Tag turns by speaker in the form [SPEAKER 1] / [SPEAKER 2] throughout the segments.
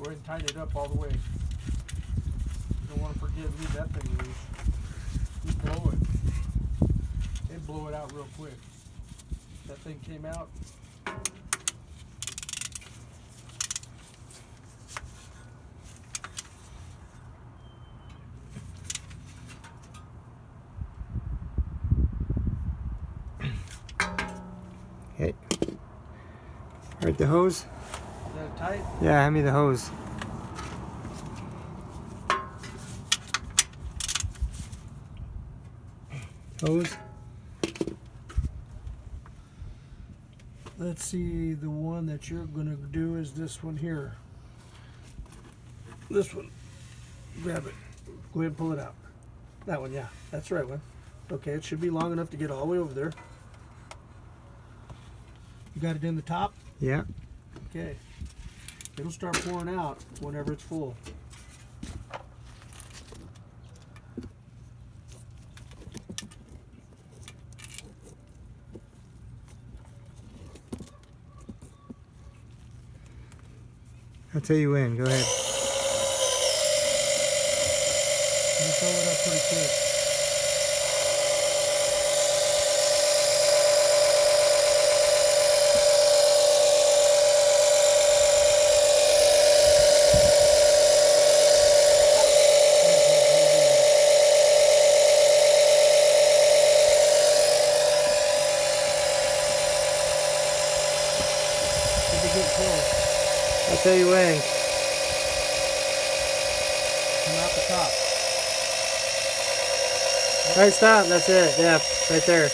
[SPEAKER 1] ahead and tighten it up all the way. You don't want to forget, leave that thing loose. Just blow it. And blow it out real quick. That thing came out.
[SPEAKER 2] Okay. Right, the hose?
[SPEAKER 1] Is that tight?
[SPEAKER 2] Yeah, hand me the hose. Hose?
[SPEAKER 1] Let's see, the one that you're going to do is this one here. This one. Grab it. Go ahead and pull it out. That one, yeah. That's the right one. Okay, it should be long enough to get all the way over there. You got it in the top?
[SPEAKER 2] Yeah.
[SPEAKER 1] Okay. It'll start pouring out whenever it's full.
[SPEAKER 2] I'll tell you when. Go ahead.
[SPEAKER 1] It'll fill it up pretty quick.
[SPEAKER 2] I'll tell you when.
[SPEAKER 1] Come out the top.
[SPEAKER 2] Alright, stop. That's it. Yeah, right there.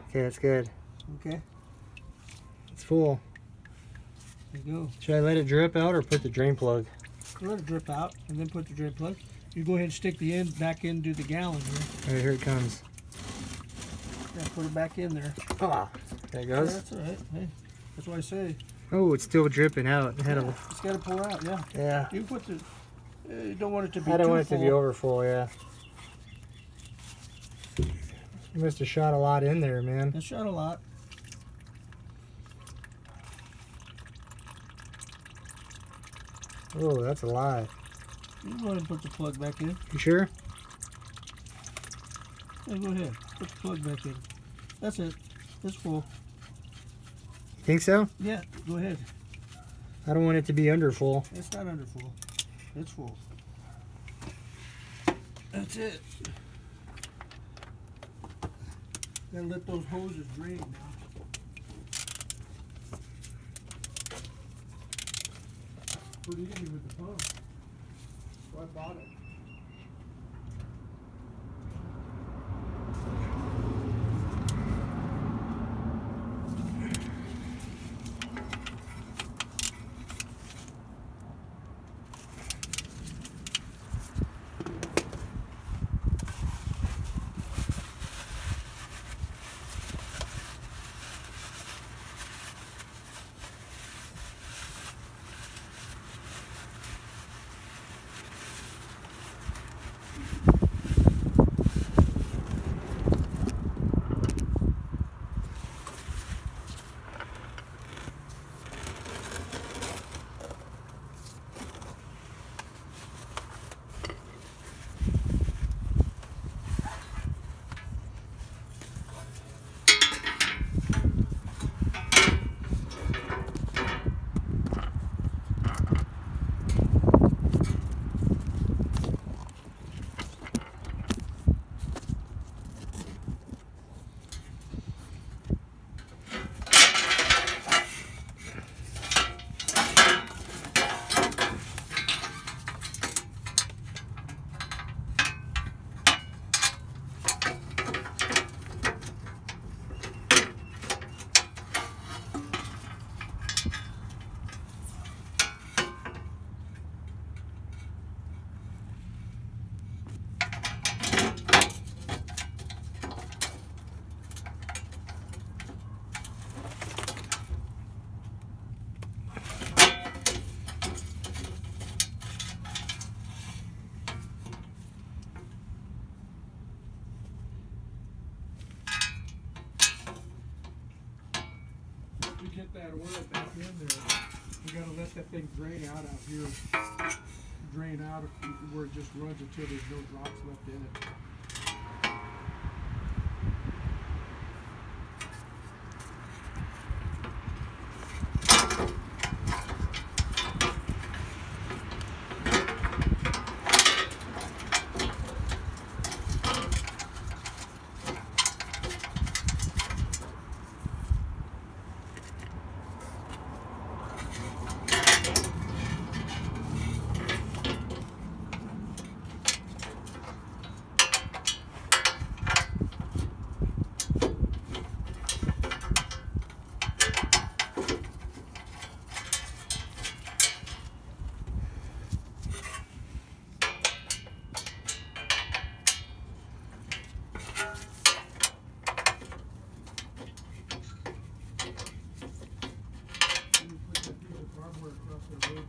[SPEAKER 2] Okay, that's good.
[SPEAKER 1] Okay.
[SPEAKER 2] It's full.
[SPEAKER 1] There you go.
[SPEAKER 2] Should I let it drip out or put the drain plug?
[SPEAKER 1] Let it drip out and then put the drain plug. You go ahead and stick the end back into the gallon here.
[SPEAKER 2] Alright, here it comes.
[SPEAKER 1] Yeah, put it back in there.
[SPEAKER 2] Ah, there it
[SPEAKER 1] Yeah,
[SPEAKER 2] goes.
[SPEAKER 1] that's all right. Hey, that's what I say.
[SPEAKER 2] Oh, it's still dripping out.
[SPEAKER 1] Yeah, it's got to pour out, yeah.
[SPEAKER 2] Yeah.
[SPEAKER 1] You put the, you don't want it to be
[SPEAKER 2] I don't
[SPEAKER 1] too
[SPEAKER 2] want it
[SPEAKER 1] full.
[SPEAKER 2] to be over full, yeah. You must have shot a lot in there, man.
[SPEAKER 1] It shot a lot.
[SPEAKER 2] Oh, that's a lot.
[SPEAKER 1] You go ahead and put the plug back in.
[SPEAKER 2] You sure?
[SPEAKER 1] Yeah, go ahead. Put the plug back in. That's it. It's full.
[SPEAKER 2] Think so?
[SPEAKER 1] Yeah, go ahead.
[SPEAKER 2] I don't want it to be under full.
[SPEAKER 1] It's not under full. It's full. That's it. Gotta let those hoses drain now. Pretty easy with the pump. So I bought it. Get that oil back in there. We gotta let that thing drain out here. Drain out where it just runs until there's no drops left in it. Across the road.